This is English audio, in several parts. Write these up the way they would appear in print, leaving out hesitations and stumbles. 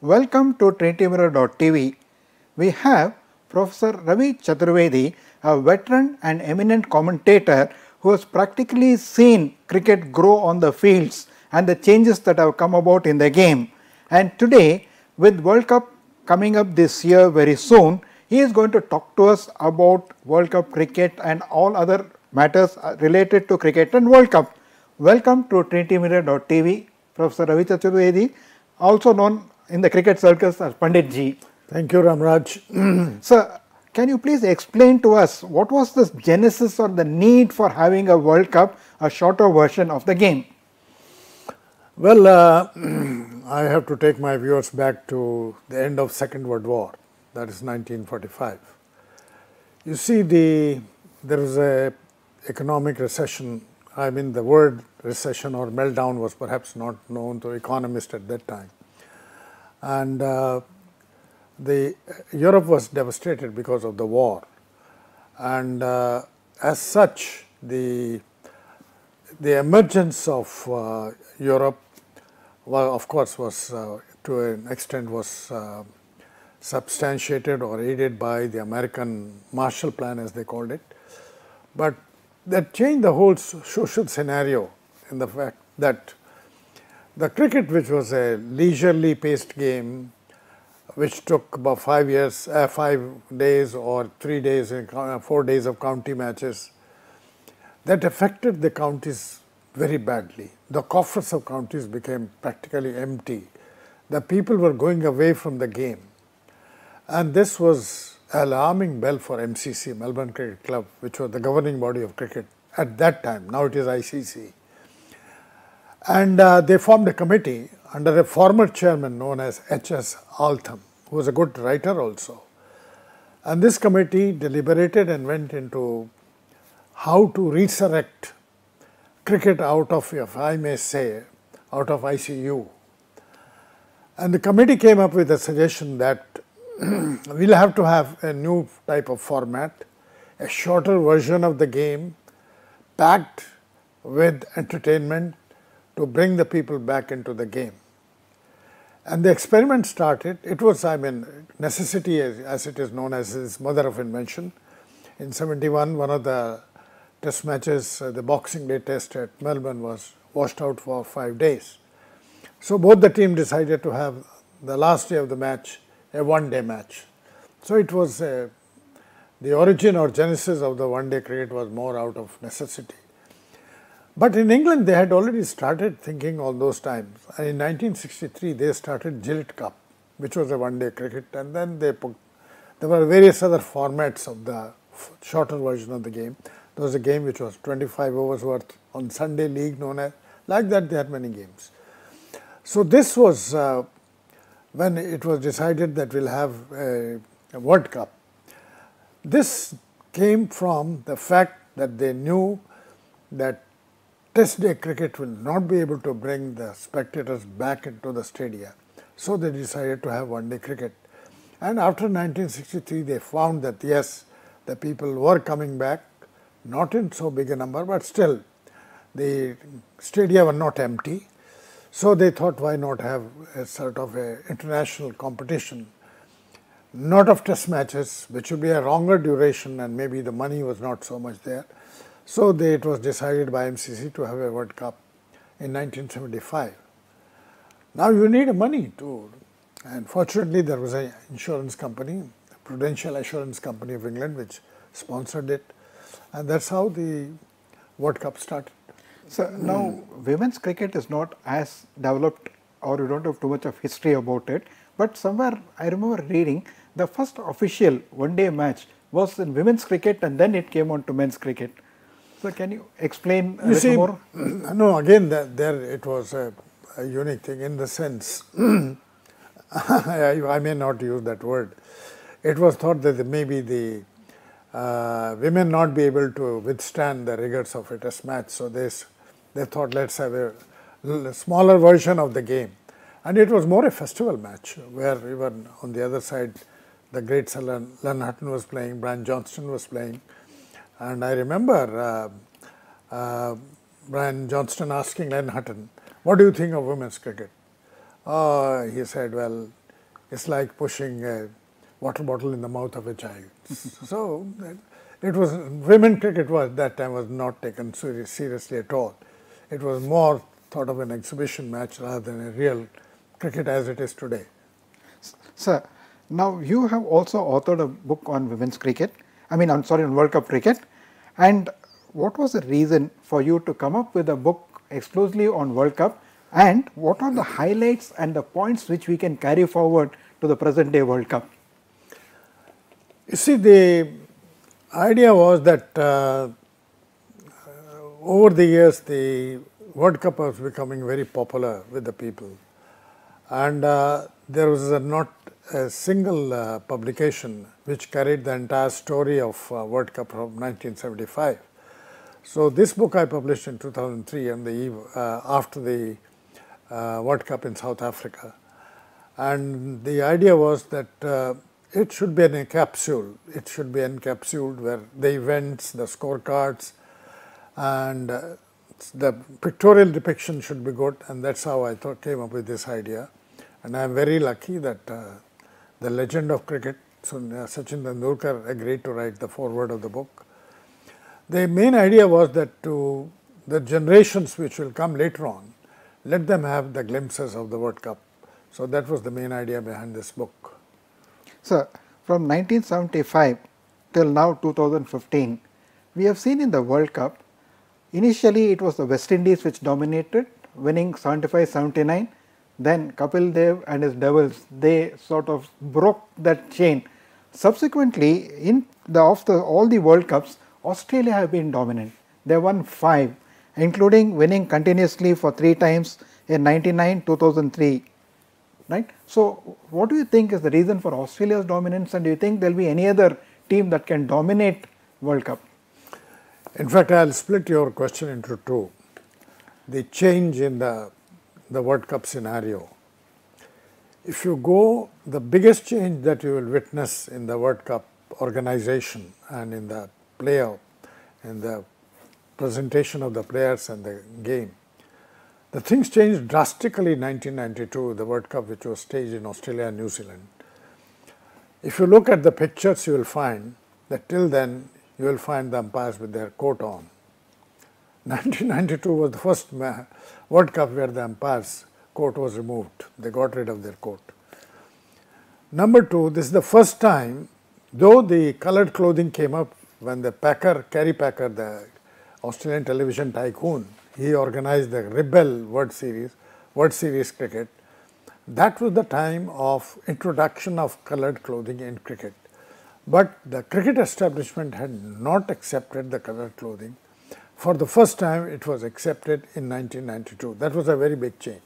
Welcome to TrinityMirror.tv. We have Professor Ravi Chaturvedi, a veteran and eminent commentator who has practically seen cricket grow on the fields and the changes that have come about in the game. And today, with World Cup coming up this year very soon, he is going to talk to us about World Cup cricket and all other matters related to cricket and World Cup. Welcome to TrinityMirror.tv, Professor Ravi Chaturvedi, also known in the cricket circles as Pandit Ji. Thank you, Ramraj. Sir, can you please explain to us what was the genesis or the need for having a World Cup, a shorter version of the game? Well, I have to take my viewers back to the end of Second World War, that is 1945. You see, there was a economic recession. I mean, the word recession or meltdown was perhaps not known to economists at that time. And Europe was devastated because of the war. And as such, the emergence of Europe, well, of course, was to an extent was substantiated or aided by the American Marshall Plan, as they called it. But that changed the whole social scenario in the fact that the cricket, which was a leisurely paced game, which took about 5 days or 3 days, 4 days of county matches, that affected the counties very badly. The coffers of counties became practically empty. The people were going away from the game. And this was an alarming bell for MCC, Melbourne Cricket Club, which was the governing body of cricket at that time. Now it is ICC. And they formed a committee under a former chairman known as H.S. Altham, who was a good writer also. And this committee deliberated and went into how to resurrect cricket out of, if I may say, out of ICU. And the committee came up with a suggestion that we'll have to have a new type of format, a shorter version of the game, packed with entertainment, to bring the people back into the game. And the experiment started. It was, necessity, as it is known as, is mother of invention. In 71, one of the test matches, the Boxing Day test at Melbourne, was washed out for 5 days. So both the team decided to have the last day of the match a one-day match. So it was the origin or genesis of the one-day cricket was more out of necessity. But in England, they had already started thinking all those times. And in 1963, they started Gillett Cup, which was a one-day cricket. And then there were various other formats of the shorter version of the game. There was a game which was 25 overs worth on Sunday League, known as, like that they had many games. So this was when it was decided that we'll have a World Cup. This came from the fact that they knew that Test day cricket will not be able to bring the spectators back into the stadia. So they decided to have one-day cricket. And after 1963, they found that yes, the people were coming back, not in so big a number, but still the stadia were not empty. So they thought, why not have a sort of a international competition, not of test matches, which would be a longer duration and maybe the money was not so much there. So it was decided by MCC to have a World Cup in 1975. Now you need money too, and fortunately there was an insurance company, Prudential Assurance Company of England, which sponsored it, and that's how the World Cup started. So now women's cricket is not as developed, or you don't have too much of history about it, but somewhere I remember reading the first official one-day match was in women's cricket and then it came on to men's cricket. So can you explain a little more? No, again, there it was a unique thing in the sense, I may not use that word. It was thought that maybe the women not be able to withstand the rigors of a test match. So they thought, let's have a smaller version of the game. And it was more a festival match where even on the other side, the great Sir Len Hutton was playing, Brian Johnston was playing. And I remember Brian Johnston asking Len Hutton, what do you think of women's cricket? He said, well, It's like pushing a water bottle in the mouth of a child. So it was, women cricket was that time was not taken seriously at all. It was more thought of an exhibition match rather than a real cricket as it is today. Sir, now you have also authored a book on women's cricket, I'm sorry, on World Cup cricket. And what was the reason for you to come up with a book exclusively on World Cup, and what are the highlights and the points which we can carry forward to the present day World Cup? You see, the idea was that over the years the World Cup was becoming very popular with the people, and there was not a single publication which carried the entire story of World Cup from 1975. So this book I published in 2003 on the eve after the World Cup in South Africa, and the idea was that it should be in a capsule. It should be encapsulated where the events, the scorecards, and the pictorial depiction should be good, and that's how I came up with this idea. And I am very lucky that the legend of cricket, Sachin Tendulkar, agreed to write the foreword of the book. The main idea was that to the generations which will come later on, let them have the glimpses of the World Cup. So that was the main idea behind this book. Sir, from 1975 till now 2015, we have seen in the World Cup, initially it was the West Indies which dominated, winning 75-79. Then Kapil Dev and his Devils, they sort of broke that chain. Subsequently, in all the World Cups, Australia have been dominant. They won 5, including winning continuously for 3 times in 99, 2003. Right? So, what do you think is the reason for Australia's dominance, and do you think there will be any other team that can dominate World Cup? In fact, I will split your question into two. The change in the World Cup scenario. If you go, the biggest change that you will witness in the World Cup organization and in the playoff, in the presentation of the players and the game, the things changed drastically in 1992, the World Cup which was staged in Australia and New Zealand. If you look at the pictures, you will find that till then you will find the umpires with their coat on. 1992 was the first World Cup where the umpires' coat was removed. They got rid of their coat. Number two, this is the first time, though the colored clothing came up when the Kerry Packer, the Australian television tycoon, he organized the Rebel World Series cricket. That was the time of introduction of colored clothing in cricket. But the cricket establishment had not accepted the colored clothing. For the first time, it was accepted in 1992. That was a very big change.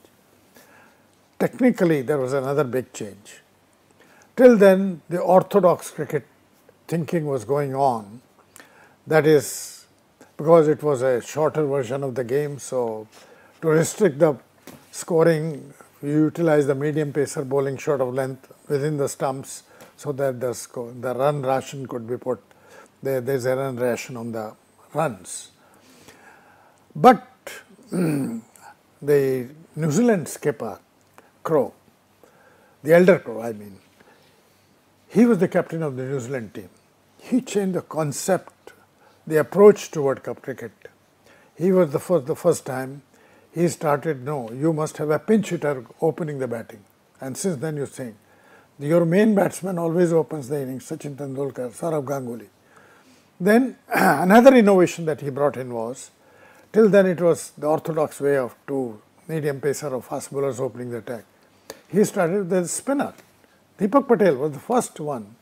Technically, there was another big change. Till then, the orthodox cricket thinking was going on. That is, because it was a shorter version of the game, so to restrict the scoring, we utilized the medium pacer bowling short of length within the stumps so that the run ration could be put. There's a run ration on the runs. But the New Zealand skipper, Crowe, the elder Crowe, I mean, he was the captain of the New Zealand team. He changed the concept, the approach to World Cup cricket. He was the first time he started, no, you must have a pinch hitter opening the batting. And since then you're saying, your main batsman always opens the innings, Sachin Tendulkar, Sourav Ganguly. Then another innovation that he brought in was, till then it was the orthodox way of 2 medium pacer or fast bowlers opening the attack. He started with the spinner. Deepak Patel was the first one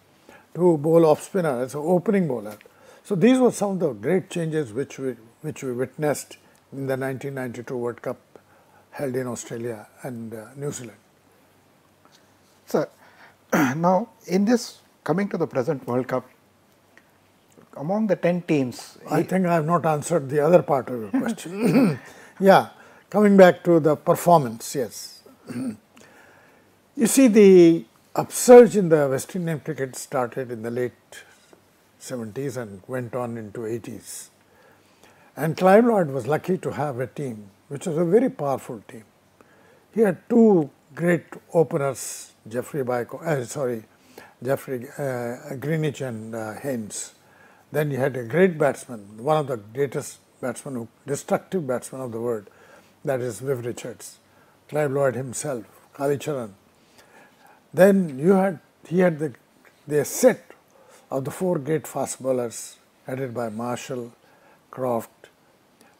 to bowl off spinner as an opening bowler. So these were some of the great changes which we witnessed in the 1992 World Cup held in Australia and New Zealand. Sir, now in this, coming to the present World Cup, among the 10 teams, I think I have not answered the other part of your question. Yeah, coming back to the performance, yes. You see, the upsurge in the West Indian cricket started in the late 70s and went on into 80s. And Clive Lloyd was lucky to have a team which was a very powerful team. He had 2 great openers, Jeffrey Greenwich and Haynes. Then you had a great batsman, one of the greatest batsmen, destructive batsmen of the world, that is Viv Richards, Clive Lloyd himself, Kalicharan. Then he had the set of the four great fast bowlers headed by Marshall, Croft,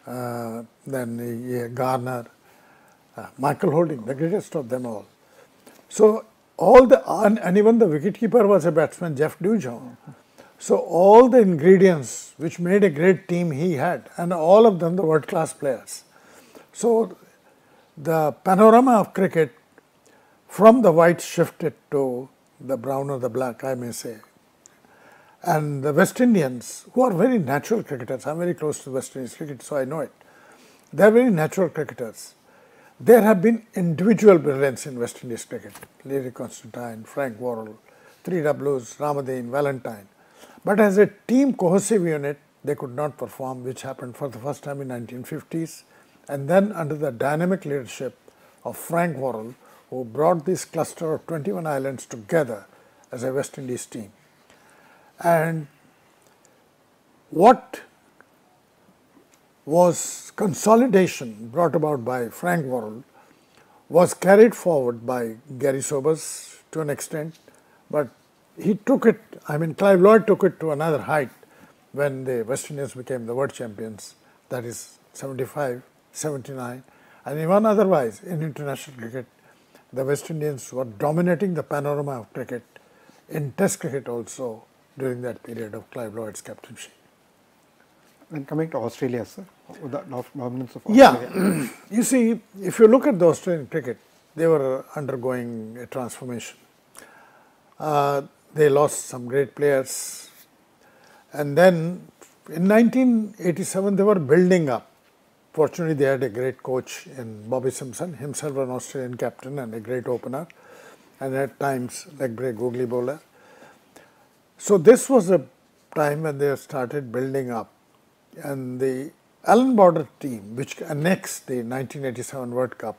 then Garner, Michael Holding, the greatest of them all. So and even the wicketkeeper was a batsman, Jeff Dujon. So all the ingredients which made a great team he had, and all of them the world-class players. So the panorama of cricket from the white shifted to the brown or the black, I may say. And the West Indians, who are very natural cricketers, I am very close to West Indies cricket, so I know it. They are very natural cricketers. There have been individual brilliance in West Indies cricket. Larry Constantine, Frank Worrell, 3Ws, Ramadane, Valentine. But as a team cohesive unit, they could not perform, which happened for the first time in 1950s. And then under the dynamic leadership of Frank Worrell, who brought this cluster of 21 islands together as a West Indies team. And what was consolidation brought about by Frank Worrell was carried forward by Gary Sobers to an extent, but he took it, Clive Lloyd took it to another height when the West Indians became the world champions, that is 75, 79, and even otherwise in international cricket, the West Indians were dominating the panorama of cricket, in Test cricket also, during that period of Clive Lloyd's captainship. Then coming to Australia, sir, the dominance of Australia. Yeah, you see, if you look at the Australian cricket, they were undergoing a transformation. They lost some great players, and then in 1987 they were building up. Fortunately, they had a great coach in Bobby Simpson, himself an Australian captain and a great opener, and at times leg break googly bowler. So this was a time when they started building up, and the Allan Border team, which annexed the 1987 World Cup,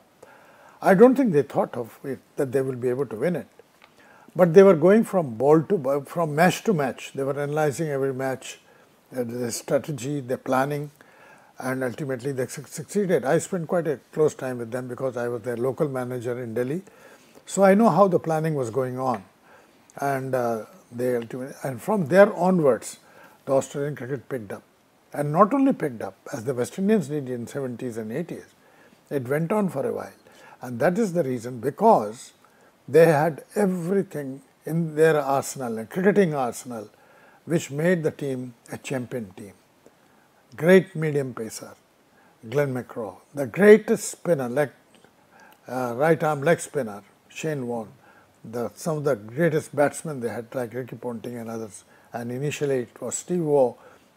I don't think they thought of it that they will be able to win it. But they were going from from match to match. They were analyzing every match, the strategy, the planning, and ultimately they succeeded. I spent quite a close time with them because I was their local manager in Delhi. So I know how the planning was going on. And and from there onwards, the Australian cricket picked up. And not only picked up, as the West Indians did in 70s and 80s, it went on for a while. And that is the reason, because they had everything in their arsenal, a cricketing arsenal, which made the team a champion team. Great medium pacer, Glenn McGraw, the greatest spinner, right arm leg spinner, Shane Warne, some of the greatest batsmen they had, like Ricky Ponting and others. And initially it was Steve Waugh,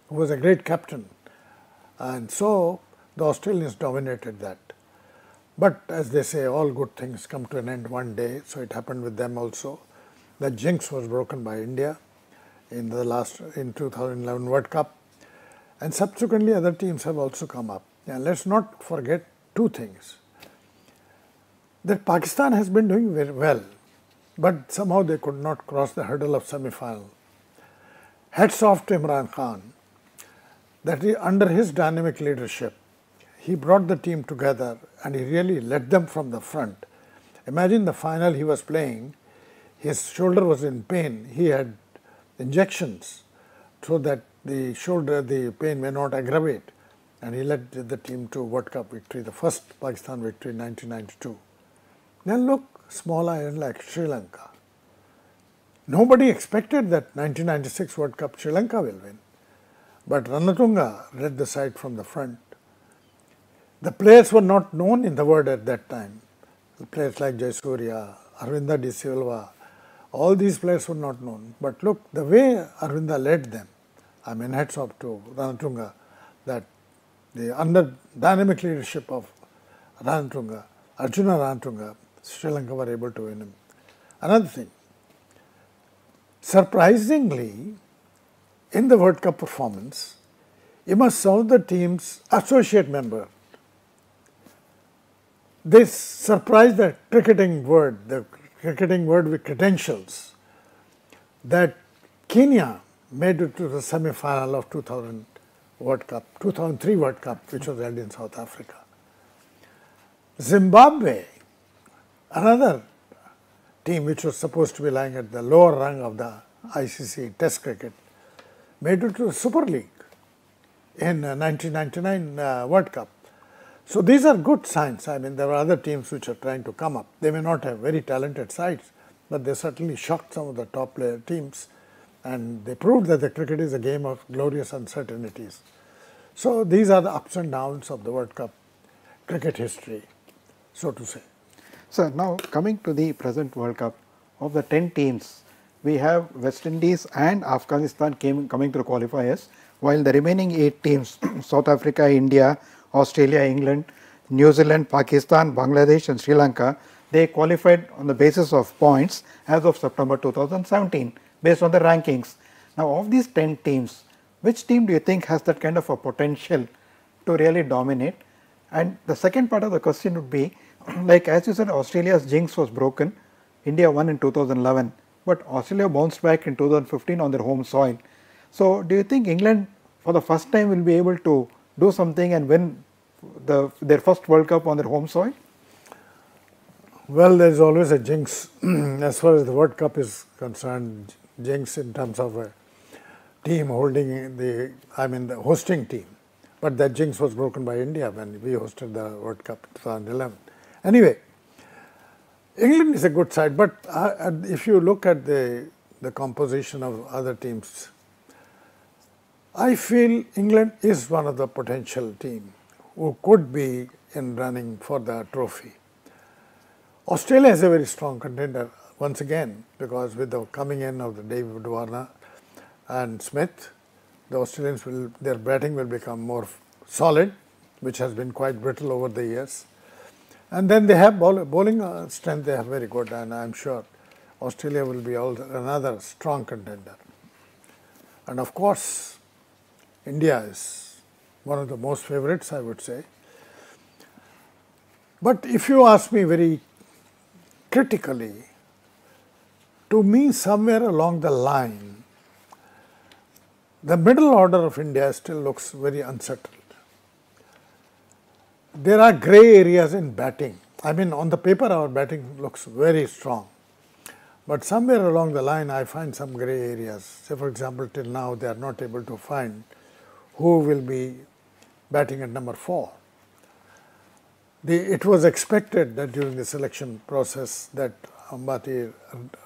who was a great captain. And so the Australians dominated that. But as they say, all good things come to an end one day, so it happened with them also. The jinx was broken by India in 2011 World Cup, and subsequently other teams have also come up. And let's not forget two things. That Pakistan has been doing very well, but somehow they could not cross the hurdle of semi-final. Hats off to Imran Khan, that under his dynamic leadership, he brought the team together and he really led them from the front. Imagine the final he was playing, his shoulder was in pain, he had injections so that the pain may not aggravate, and he led the team to World Cup victory, the first Pakistan victory in 1992. Then look, small island like Sri Lanka. Nobody expected that 1996 World Cup Sri Lanka will win, but Ranatunga led the side from the front. The players were not known in the world at that time. Players like Jayasuriya, Arvinda De Silva, all these players were not known. But look, the way Arvinda led them, hats off to Ranatunga, that under dynamic leadership of Ranatunga, Arjuna Ranatunga, Sri Lanka were able to win him. Another thing, surprisingly, in the World Cup performance, even some of the team's associate member, They surprised the cricketing world with credentials, that Kenya made it to the semi-final of 2000 World Cup, 2003 World Cup, which was held in South Africa. Zimbabwe, another team which was supposed to be lying at the lower rung of the ICC Test cricket, made it to the Super League in 1999 World Cup. So these are good signs. I mean, there are other teams which are trying to come up. They may not have very talented sides, but they certainly shocked some of the top player teams, and they proved that the cricket is a game of glorious uncertainties. So these are the ups and downs of the World Cup cricket history, so to say. So now coming to the present World Cup, of the 10 teams, we have West Indies and Afghanistan coming to the qualifiers, while the remaining 8 teams, South Africa, India, Australia, England, New Zealand, Pakistan, Bangladesh and Sri Lanka, they qualified on the basis of points as of September 2017 based on the rankings. Now of these 10 teams, which team do you think has that kind of a potential to really dominate? And the second part of the question would be, like as you said, Australia's jinx was broken, India won in 2011, but Australia bounced back in 2015 on their home soil. So do you think England for the first time will be able to do something and win their first World Cup on their home soil? Well, there is always a jinx as far as the World Cup is concerned, jinx in terms of a team holding the hosting team. But that jinx was broken by India when we hosted the World Cup in 2011. Anyway, England is a good side, but if you look at the composition of other teams, I feel England is one of the potential team who could be in running for the trophy. Australia is a very strong contender once again, because with the coming in of the David Warner and Smith, the Australians their batting will become more solid, which has been quite brittle over the years. And then they have bowling strength, they have very good, and I am sure Australia will be another strong contender. And of course, India is one of the most favorites, I would say. But if you ask me very critically, to me somewhere along the line, the middle order of India still looks very unsettled. There are grey areas in batting. I mean, on the paper our batting looks very strong, but somewhere along the line I find some grey areas. Say for example, till now they are not able to find who will be batting at number 4. It was expected that during the selection process that Ambati,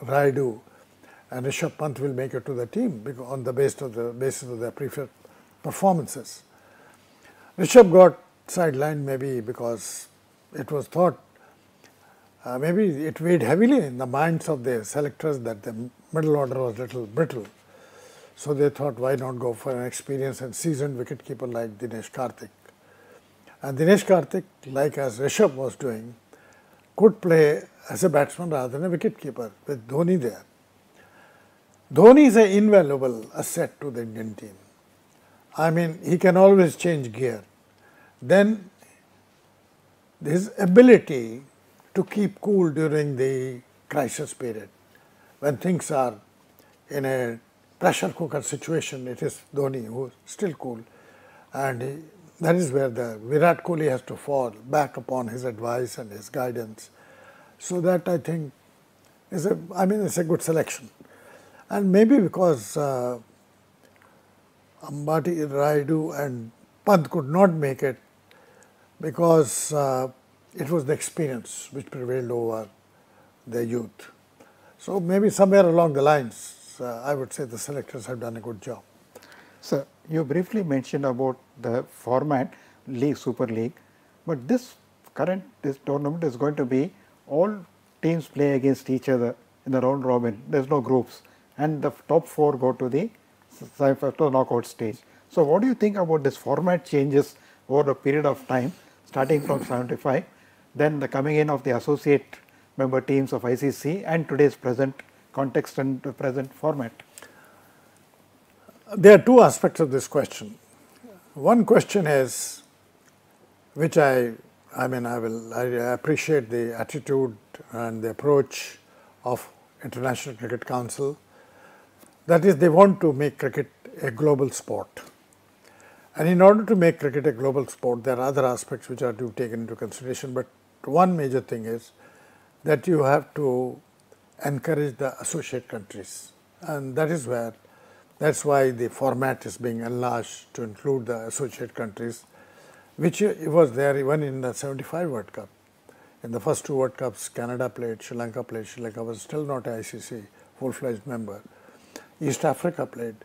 Raidu and Rishabh Pant will make it to the team because on the basis of their previous performances. Rishabh got sidelined maybe because it was thought, maybe it weighed heavily in the minds of the selectors that the middle order was a little brittle. So they thought, why not go for an experienced and seasoned wicketkeeper like Dinesh Karthik. And Dinesh Karthik, like as Rishabh was doing, could play as a batsman rather than a wicketkeeper with Dhoni there. Dhoni is an invaluable asset to the Indian team. I mean, he can always change gear. Then his ability to keep cool during the crisis period, when things are in a pressure cooker situation, it is Dhoni who is still cool, and that is where the Virat Kohli has to fall back upon his advice and his guidance. So that I think is it's a good selection, and maybe because Ambati, Raidu and Pant could not make it because it was the experience which prevailed over the youth. So maybe somewhere along the lines, I would say the selectors have done a good job. Sir, you briefly mentioned about the format, League, Super League, but this tournament is going to be all teams play against each other in the round robin. There is no groups, and the top 4 go to the knockout stage. So what do you think about this format changes over a period of time, starting from 75, then the coming in of the associate member teams of ICC and today's present context and present format? There are 2 aspects of this question. One question is, which I I appreciate the attitude and the approach of International Cricket Council. That is, they want to make cricket a global sport. And in order to make cricket a global sport, there are other aspects which are to be taken into consideration. But one major thing is that you have to encourage the associate countries. And that's why the format is being enlarged to include the associate countries, which was there even in the 75 World Cup. In the first 2 World Cups, Canada played, Sri Lanka was still not an ICC full-fledged member. East Africa played.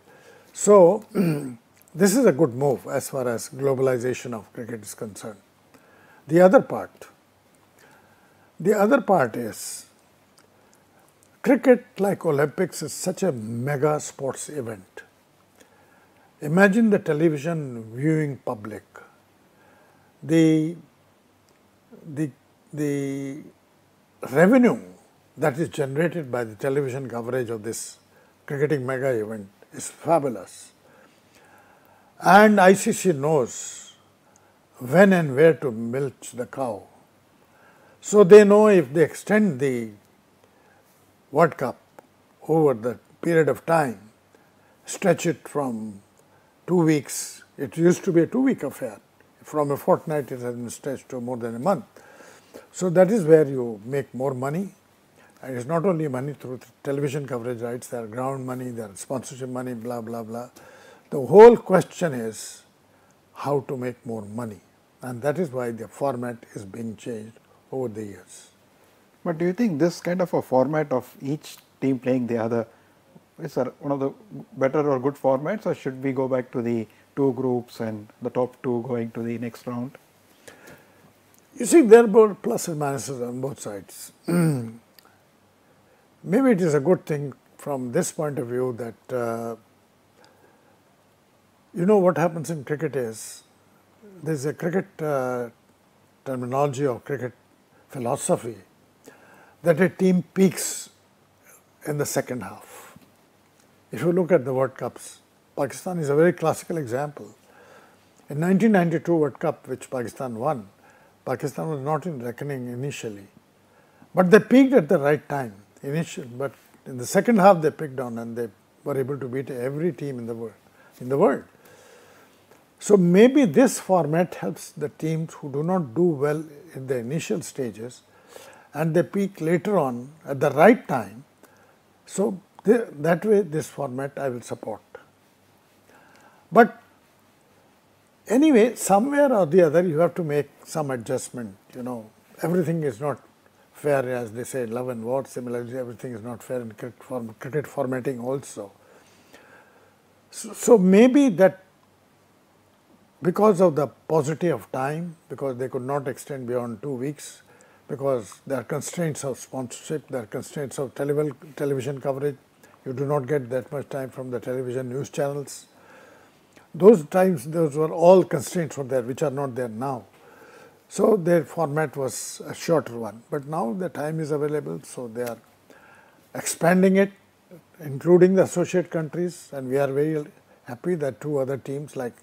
So, this is a good move as far as globalization of cricket is concerned. The other part is cricket, like Olympics, is such a mega sports event. Imagine the television viewing public. The revenue that is generated by the television coverage of this cricketing mega event is fabulous. And ICC knows when and where to milk the cow. So they know if they extend the World Cup over the period of time, stretch it from 2 weeks, it used to be a 2-week affair. From a fortnight, it has been stretched to more than a month. So that is where you make more money. And it's not only money through television coverage rights, there are ground money, there are sponsorship money, blah, blah, blah. The whole question is how to make more money. And that is why the format is being changed over the years. But do you think this kind of a format of each team playing the other is one of the better or good formats, or should we go back to the 2 groups and the top 2 going to the next round? You see, there are both plus and minuses on both sides. Maybe it is a good thing from this point of view that, what happens in cricket is, there is a cricket terminology or cricket philosophy that a team peaks in the second half. If you look at the World Cups, Pakistan is a very classical example. In 1992 World Cup, which Pakistan won, Pakistan was not in reckoning initially, but they peaked at the right time. But in the second half they picked on and they were able to beat every team in the world. So maybe this format helps the teams who do not do well in the initial stages and they peak later on at the right time. So that way this format I will support. But anyway, somewhere or the other you have to make some adjustment. Everything is not fair, as they say, love and war. Similarly, everything is not fair in cricket formatting also. So maybe that because of the paucity of time, because they could not extend beyond 2 weeks, because there are constraints of sponsorship, there are constraints of television coverage, you do not get that much time from the television news channels. Those were all constraints for there, which are not there now. So their format was a shorter one, but now the time is available, so they are expanding it, including the associate countries, and we are very happy that 2 other teams like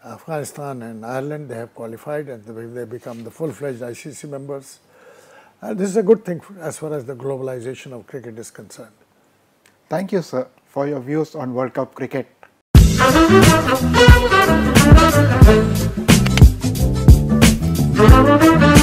Afghanistan and Ireland, they have qualified and they become the full-fledged ICC members. This is a good thing as far as the globalization of cricket is concerned. Thank you, sir, for your views on World Cup cricket. Thank you.